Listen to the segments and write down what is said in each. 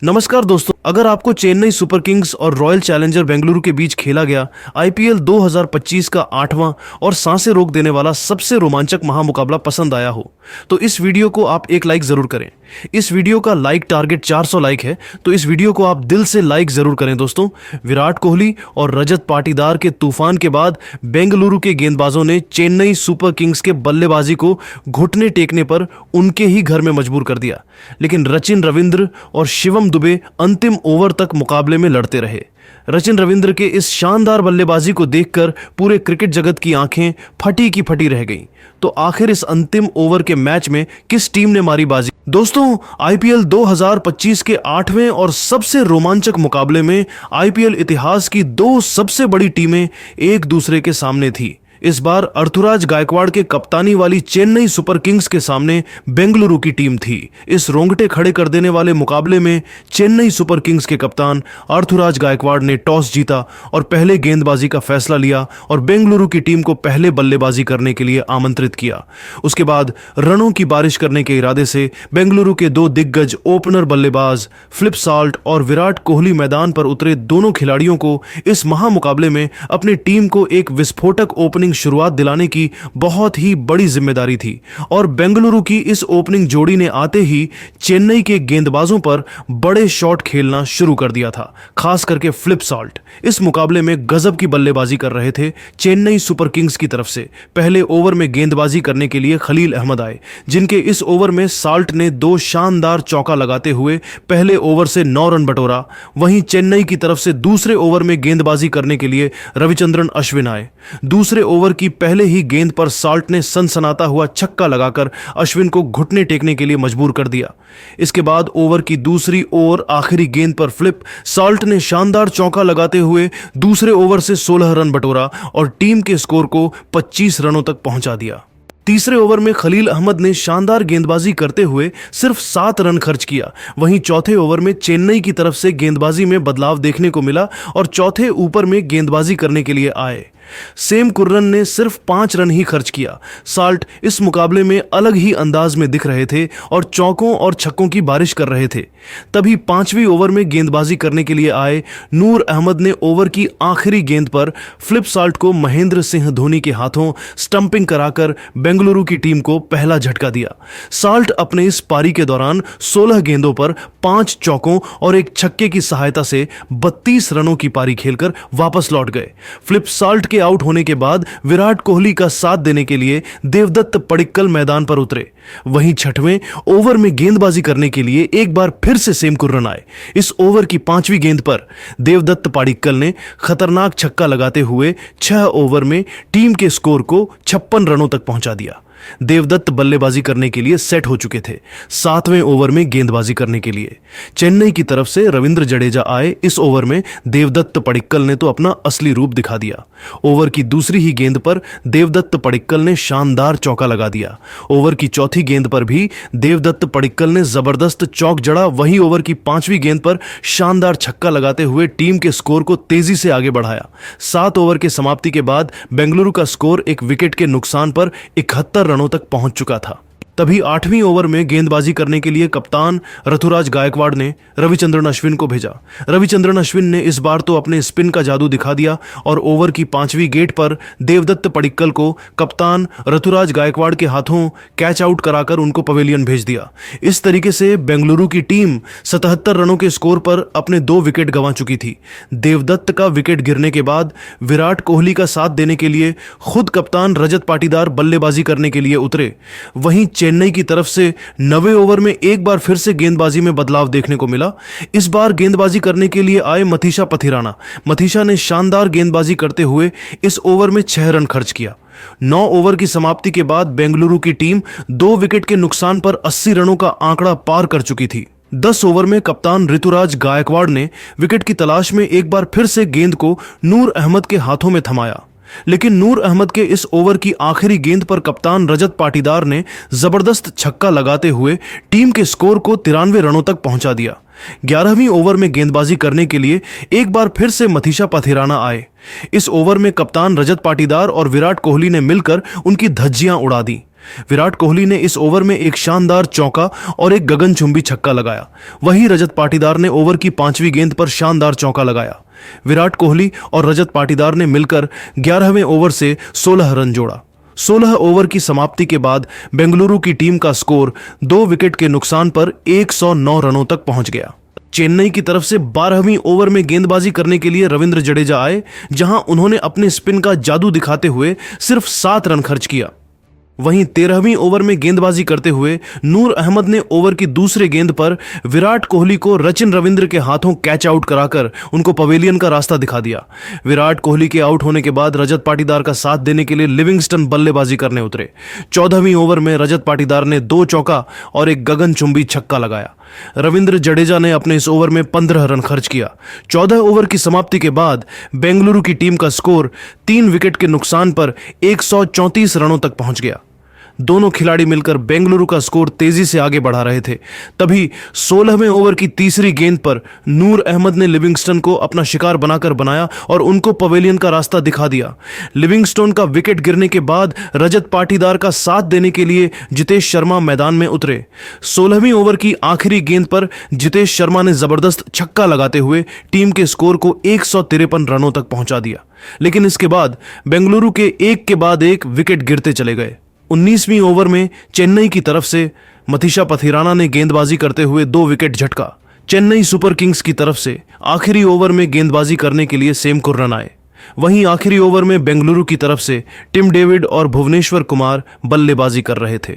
नमस्कार दोस्तों, अगर आपको चेन्नई सुपर किंग्स और रॉयल चैलेंजर बेंगलुरु के बीच खेला गया आईपीएल 2025 का 8वां और सांसें रोक देने वाला सबसे रोमांचक महामुकाबला पसंद आया हो तो इस वीडियो को आप एक लाइक जरूर करें। इस वीडियो का लाइक टारगेट 400 लाइक है, तो इस वीडियो को आप दिल से लाइक जरूर करें दोस्तों। विराट कोहली और रजत पाटीदार के तूफान के बाद बेंगलुरु के गेंदबाजों ने चेन्नई सुपर किंग्स के बल्लेबाजी को घुटने टेकने पर उनके ही घर में मजबूर कर दिया, लेकिन सचिन रविंद्र और शिवम दुबे अंतिम ओवर तक मुकाबले में लड़ते रहे। सचिन रविंद्र के इस शानदार बल्लेबाजी को देखकर पूरे क्रिकेट जगत की आंखें फटी की फटी रह गईं। तो आखिर इस अंतिम ओवर के मैच में किस टीम ने मारी बाजी? दोस्तों, आईपीएल 2025 के 8वें और सबसे रोमांचक मुकाबले में आईपीएल इतिहास की दो सबसे बड़ी टीमें एक दूसरे के सामने थी। इस बार अर्थुराज गायकवाड़ के कप्तानी वाली चेन्नई सुपर किंग्स के सामने बेंगलुरु की टीम थी। इस रोंगटे खड़े कर देने वाले मुकाबले में चेन्नई सुपर किंग्स के कप्तान अर्थुराज गायकवाड़ ने टॉस जीता और पहले गेंदबाजी का फैसला लिया और बेंगलुरु की टीम को पहले बल्लेबाजी करने के लिए आमंत्रित किया। उसके बाद रनों की बारिश करने के इरादे से बेंगलुरु के दो दिग्गज ओपनर बल्लेबाज फ्लिप साल्ट और विराट कोहली मैदान पर उतरे। दोनों खिलाड़ियों को इस महामुकाबले में अपनी टीम को एक विस्फोटक ओपनिंग शुरुआत दिलाने की बहुत ही बड़ी जिम्मेदारी थी और बेंगलुरु की इस ओपनिंग जोड़ी ने आते ही चेन्नई के गेंदबाजों पर बड़े शॉट खेलना शुरू कर दिया था, खास करके फ्लिप साल्ट। इस मुकाबले में गजब की बल्लेबाजी कर रहे थे चेन्नई सुपर किंग्स की तरफ से। पहले ओवर में गेंदबाजी करने के लिए खलील अहमद आए, जिनके इस ओवर में साल्ट ने दो शानदार चौका लगाते हुए पहले ओवर से 9 रन बटोरा। वहीं चेन्नई की तरफ से दूसरे ओवर में गेंदबाजी करने के लिए रविचंद्रन अश्विन आए। दूसरे ओवर की पहले ही गेंद पर साल्ट ने सनसनाता हुआ छक्का लगाकर अश्विन को घुटने टेकने के लिए मजबूर कर दिया। इसके बाद ओवर की दूसरी और आखिरी गेंद पर फ्लिप साल्ट ने शानदार चौका लगाते हुए दूसरे ओवर से 16 रन बटोरा और टीम के स्कोर को 25 रनों तक पहुंचा दिया। तीसरे ओवर में खलील अहमद ने शानदार गेंदबाजी करते हुए सिर्फ 7 रन खर्च किया। वहीं चौथे ओवर में चेन्नई की तरफ से गेंदबाजी में बदलाव देखने को मिला और चौथे ऊपर में गेंदबाजी करने के लिए आए। सेम कुर्रन ने सिर्फ 5 रन ही खर्च किया। साल्ट इस मुकाबले में अलग ही अंदाज में दिख रहे थे और चौकों और छक्कों की बारिश कर रहे थे। तभी 5वीं ओवर में गेंदबाजी करने के लिए आए नूर अहमद ने ओवर की आखिरी गेंद पर फ्लिप साल्ट को महेंद्र सिंह धोनी के हाथों स्टंपिंग कराकर बेंगलुरु की टीम को पहला झटका दिया। साल्ट अपने इस पारी के दौरान 16 गेंदों पर 5 चौकों और एक छक्के की सहायता से 32 रनों की पारी खेलकर वापस लौट गए। फ्लिप साल्ट के आउट होने के बाद विराट कोहली का साथ देने के लिए देवदत्त पडिक्कल मैदान पर उतरे। वहीं 6वें ओवर में गेंदबाजी करने के लिए एक बार फिर से सेम कुर्रन आए। इस ओवर की 5वीं गेंद पर देवदत्त पडिक्कल ने खतरनाक छक्का लगाते हुए 6 ओवर में टीम के स्कोर को 56 रनों तक पहुंचा दिया। देवदत्त बल्लेबाजी करने के लिए सेट हो चुके थे। 7वें ओवर में गेंदबाजी करने के लिए चेन्नई की तरफ से रविंद्र जडेजा आए। इस ओवर में देवदत्त पडिक्कल ने तो अपना असली रूप दिखा दिया। ओवर की दूसरी ही गेंद पर देवदत्त पडिक्कल ने शानदार चौका लगा दिया। ओवर की चौथी गेंद पर भी देवदत्त पडिक्कल ने जबरदस्त चौक जड़ा। वहीं ओवर की 5वीं गेंद पर शानदार छक्का लगाते हुए टीम के स्कोर को तेजी से आगे बढ़ाया। 7 ओवर के समाप्ति के बाद बेंगलुरु का स्कोर एक विकेट के नुकसान पर 71 रनों तक पहुंच चुका था। तभी 8वीं ओवर में गेंदबाजी करने के लिए कप्तान ऋतुराज गायकवाड़ ने रविचंद्रन अश्विन को भेजा। रविचंद्रन अश्विन ने इस बार तो अपने स्पिन का जादू दिखा दिया और ओवर की 5वीं गेंद पर देवदत्त पडिक्कल को कप्तान ऋतुराज गायकवाड़ के हाथों कैच आउट कराकर उनको पवेलियन भेज दिया। इस तरीके से बेंगलुरु की टीम 77 रनों के स्कोर पर अपने 2 विकेट गंवा चुकी थी। देवदत्त का विकेट गिरने के बाद विराट कोहली का साथ देने के लिए खुद कप्तान रजत पाटीदार बल्लेबाजी करने के लिए उतरे। वहीं चेन्नई की तरफ से 9वें ओवर में एक बार फिर से गेंदबाजी में बदलाव देखने को मिला। इस बार गेंदबाजी करने के लिए आए मथीशा पथिराना। मथीशा ने शानदार गेंदबाजी करते हुए इस ओवर में 6 रन खर्च किया। 9 ओवर की समाप्ति के बाद बेंगलुरु की टीम 2 विकेट के नुकसान पर 80 रनों का आंकड़ा पार कर चुकी थी। 10 ओवर में कप्तान ऋतुराज गायकवाड़ ने विकेट की तलाश में एक बार फिर से गेंद को नूर अहमद के हाथों में थमाया, लेकिन नूर अहमद के इस ओवर की आखिरी गेंद पर कप्तान रजत पाटीदार ने जबरदस्त छक्का लगाते हुए टीम के स्कोर को 93 रनों तक पहुंचा दिया। 11वीं ओवर में गेंदबाजी करने के लिए एक बार फिर से मथीशा पथिराना आए। इस ओवर में कप्तान रजत पाटीदार और विराट कोहली ने मिलकर उनकी धज्जियां उड़ा दी। विराट कोहली ने इस ओवर में एक शानदार चौका और एक गगनचुंबी छक्का लगाया। वहीं रजत पाटीदार ने ओवर की 5वीं गेंद पर शानदार चौका लगाया। विराट कोहली और रजत पाटीदार ने मिलकर 11वें ओवर से 16 रन जोड़ा। 16 ओवर की समाप्ति के बाद बेंगलुरु की टीम का स्कोर 2 विकेट के नुकसान पर 109 रनों तक पहुंच गया। चेन्नई की तरफ से 12वीं ओवर में गेंदबाजी करने के लिए रविंद्र जडेजा आए, जहां उन्होंने अपने स्पिन का जादू दिखाते हुए सिर्फ 7 रन खर्च किया। वहीं 13वीं ओवर में गेंदबाजी करते हुए नूर अहमद ने ओवर की दूसरे गेंद पर विराट कोहली को सचिन रविंद्र के हाथों कैच आउट कराकर उनको पवेलियन का रास्ता दिखा दिया। विराट कोहली के आउट होने के बाद रजत पाटीदार का साथ देने के लिए लिविंगस्टन बल्लेबाजी करने उतरे। 14वीं ओवर में रजत पाटीदार ने 2 चौका और एक गगनचुंबी छक्का लगाया। रविंद्र जडेजा ने अपने इस ओवर में 15 रन खर्च किया। 14 ओवर की समाप्ति के बाद बेंगलुरु की टीम का स्कोर 3 विकेट के नुकसान पर 134 रनों तक पहुंच गया। दोनों खिलाड़ी मिलकर बेंगलुरु का स्कोर तेजी से आगे बढ़ा रहे थे। तभी 16वें ओवर की तीसरी गेंद पर नूर अहमद ने लिविंगस्टन को अपना शिकार बनाकर बनाया और उनको पवेलियन का रास्ता दिखा दिया। लिविंगस्टन का विकेट गिरने के बाद रजत पाटीदार का साथ देने के लिए जितेश शर्मा मैदान में उतरे। 16वीं ओवर की आखिरी गेंद पर जितेश शर्मा ने जबरदस्त छक्का लगाते हुए टीम के स्कोर को 153 रनों तक पहुंचा दिया। लेकिन इसके बाद बेंगलुरु के एक के बाद एक विकेट गिरते चले गए। 19वीं ओवर में चेन्नई की तरफ से मथीशा पथिराना ने गेंदबाजी करते हुए 2 विकेट झटका। चेन्नई सुपर किंग्स की तरफ से आखिरी ओवर में गेंदबाजी करने के लिए सेम कुर्रन आए। वहीं आखिरी ओवर में बेंगलुरु की तरफ से टिम डेविड और भुवनेश्वर कुमार बल्लेबाजी कर रहे थे।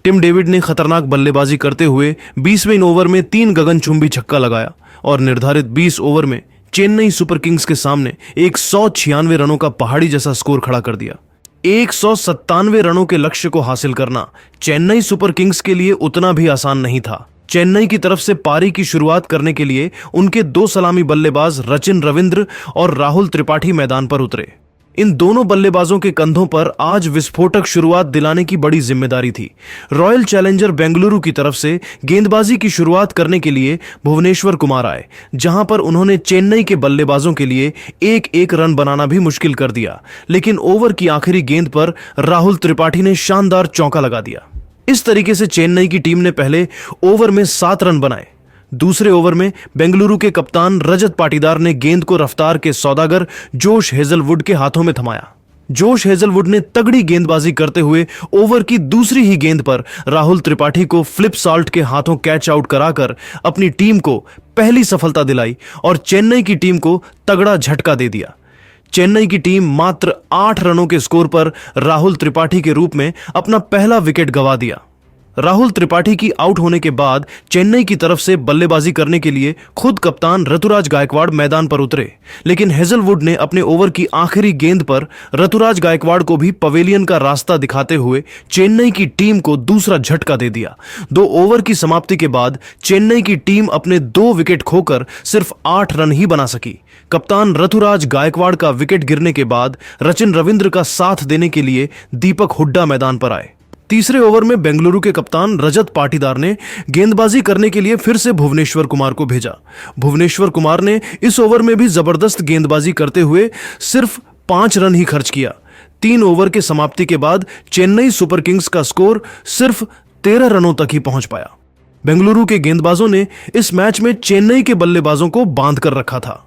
टिम डेविड ने खतरनाक बल्लेबाजी करते हुए 20वें ओवर में 3 गगनचुंबी छक्का लगाया और निर्धारित 20 ओवर में चेन्नई सुपर किंग्स के सामने 196 रनों का पहाड़ी जैसा स्कोर खड़ा कर दिया। 197 रनों के लक्ष्य को हासिल करना चेन्नई सुपर किंग्स के लिए उतना भी आसान नहीं था। चेन्नई की तरफ से पारी की शुरुआत करने के लिए उनके 2 सलामी बल्लेबाज सचिन रविंद्र और राहुल त्रिपाठी मैदान पर उतरे। इन दोनों बल्लेबाजों के कंधों पर आज विस्फोटक शुरुआत दिलाने की बड़ी जिम्मेदारी थी। रॉयल चैलेंजर बेंगलुरु की तरफ से गेंदबाजी की शुरुआत करने के लिए भुवनेश्वर कुमार आए, जहां पर उन्होंने चेन्नई के बल्लेबाजों के लिए एक रन बनाना भी मुश्किल कर दिया। लेकिन ओवर की आखिरी गेंद पर राहुल त्रिपाठी ने शानदार चौका लगा दिया। इस तरीके से चेन्नई की टीम ने पहले ओवर में 7 रन बनाए। दूसरे ओवर में बेंगलुरु के कप्तान रजत पाटीदार ने गेंद को रफ्तार के सौदागर जोश हेजलवुड के हाथों में थमाया। जोश हेजलवुड ने तगड़ी गेंदबाजी करते हुए ओवर की दूसरी ही गेंद पर राहुल त्रिपाठी को फ्लिप सॉल्ट के हाथों कैच आउट कराकर अपनी टीम को पहली सफलता दिलाई और चेन्नई की टीम को तगड़ा झटका दे दिया। चेन्नई की टीम मात्र 8 रनों के स्कोर पर राहुल त्रिपाठी के रूप में अपना पहला विकेट गंवा दिया। राहुल त्रिपाठी की आउट होने के बाद चेन्नई की तरफ से बल्लेबाजी करने के लिए खुद कप्तान ऋतुराज गायकवाड़ मैदान पर उतरे, लेकिन हेजलवुड ने अपने ओवर की आखिरी गेंद पर ऋतुराज गायकवाड़ को भी पवेलियन का रास्ता दिखाते हुए चेन्नई की टीम को दूसरा झटका दे दिया। 2 ओवर की समाप्ति के बाद चेन्नई की टीम अपने 2 विकेट खोकर सिर्फ 8 रन ही बना सकी। कप्तान ऋतुराज गायकवाड़ का विकेट गिरने के बाद सचिन रविंद्र का साथ देने के लिए दीपक हुड्डा मैदान पर आए। तीसरे ओवर में बेंगलुरु के कप्तान रजत पाटीदार ने गेंदबाजी करने के लिए फिर से भुवनेश्वर कुमार को भेजा। भुवनेश्वर कुमार ने इस ओवर में भी जबरदस्त गेंदबाजी करते हुए सिर्फ 5 रन ही खर्च किया। 3 ओवर के समाप्ति के बाद चेन्नई सुपर किंग्स का स्कोर सिर्फ 13 रनों तक ही पहुंच पाया। बेंगलुरु के गेंदबाजों ने इस मैच में चेन्नई के बल्लेबाजों को बांध कर रखा था।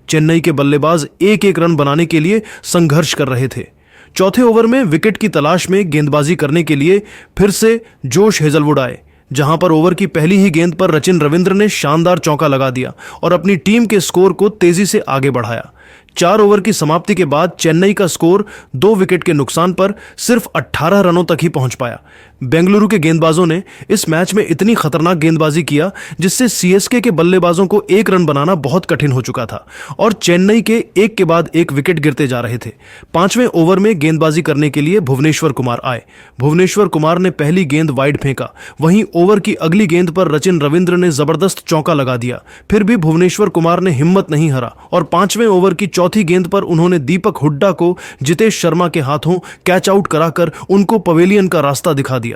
चेन्नई के बल्लेबाज एक रन बनाने के लिए संघर्ष कर रहे थे। चौथे ओवर में विकेट की तलाश में गेंदबाजी करने के लिए फिर से जोश हेजलवुड आए, जहां पर ओवर की पहली ही गेंद पर सचिन रविंद्र ने शानदार चौका लगा दिया और अपनी टीम के स्कोर को तेजी से आगे बढ़ाया। 4 ओवर की समाप्ति के बाद चेन्नई का स्कोर 2 विकेट के नुकसान पर सिर्फ 18 रनों तक ही पहुंच पाया। बेंगलुरु के गेंदबाजों ने इस मैच में इतनी खतरनाक गेंदबाजी किया जिससे सीएसके के बल्लेबाजों को 1 रन बनाना बहुत कठिन हो चुका था और चेन्नई के एक के बाद एक विकेट गिरते जा रहे थे। 5वें ओवर में गेंदबाजी करने के लिए भुवनेश्वर कुमार आए। भुवनेश्वर कुमार ने पहली गेंद वाइड फेंका, वहीं ओवर की अगली गेंद पर सचिन रविंद्र ने जबरदस्त चौका लगा दिया। फिर भी भुवनेश्वर कुमार ने हिम्मत नहीं हारा और 5वें ओवर की चौथी गेंद पर उन्होंने दीपक हुड्डा को जितेश शर्मा के हाथों कैच आउट कराकर उनको पवेलियन का रास्ता दिखा दिया।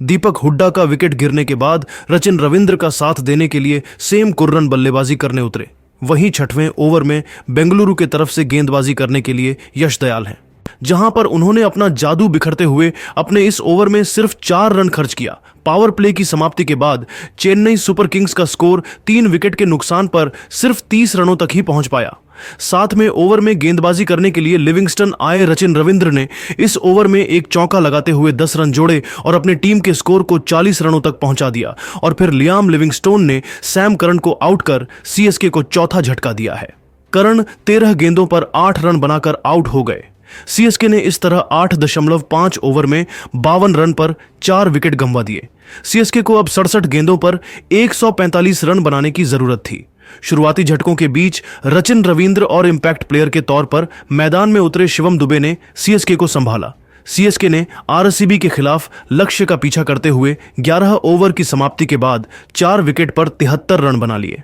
दीपक हुड्डा का विकेट गिरने के बाद सचिन रविंद्र का साथ देने के लिए सेम कुर्रन बल्लेबाजी करने उतरे। वहीं 6वें ओवर में बेंगलुरु की तरफ से गेंदबाजी करने के लिए यश दयाल हैं। जहां पर उन्होंने अपना जादू बिखरते हुए अपने इस ओवर में सिर्फ 4 रन खर्च किया। पावर प्ले की समाप्ति के बाद चेन्नई सुपर किंग्स का स्कोर 3 विकेट के नुकसान पर सिर्फ 30 रनों तक ही पहुंच पाया। साथ में ओवर में गेंदबाजी करने के लिए लिविंगस्टन आए रचिन रविंद्र ने इस ओवर में एक चौका लगाते हुए 10 रन जोड़े और अपने टीम के स्कोर को 40 रनों तक पहुंचा दिया। और फिर लियाम लिविंगस्टोन ने सैम करन को आउट कर सीएसके को चौथा झटका दिया है। करन 13 गेंदों पर 8 रन बनाकर आउट हो गए। सीएसके ने इस तरह 8.5 ओवर में 52 रन पर 4 विकेट गंवा दिए। सीएसके को अब 67 गेंदों पर 145 रन बनाने की जरूरत थी। शुरुआती झटकों के बीच रचिन रविंद्र और इंपैक्ट प्लेयर के तौर पर मैदान में उतरे शिवम दुबे ने सीएसके को संभाला। सीएसके ने आरसीबी के खिलाफ लक्ष्य का पीछा करते हुए 11 ओवर की समाप्ति के बाद 4 विकेट पर 73 रन बना लिए।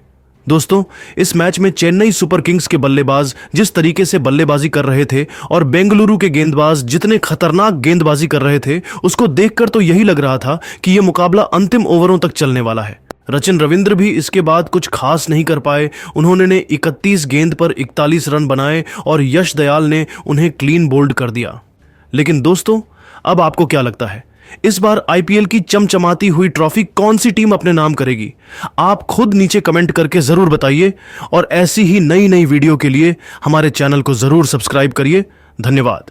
दोस्तों, इस मैच में चेन्नई सुपर किंग्स के बल्लेबाज जिस तरीके से बल्लेबाजी कर रहे थे और बेंगलुरु के गेंदबाज जितने खतरनाक गेंदबाजी कर रहे थे, उसको देखकर तो यही लग रहा था कि यह मुकाबला अंतिम ओवरों तक चलने वाला है। रचिन रविंद्र भी इसके बाद कुछ खास नहीं कर पाए। उन्होंने 31 गेंद पर 41 रन बनाए और यश दयाल ने उन्हें क्लीन बोल्ड कर दिया। लेकिन दोस्तों, अब आपको क्या लगता है, इस बार आईपीएल की चमचमाती हुई ट्रॉफी कौन सी टीम अपने नाम करेगी? आप खुद नीचे कमेंट करके जरूर बताइए और ऐसी ही नई नई वीडियो के लिए हमारे चैनल को जरूर सब्सक्राइब करिए। धन्यवाद।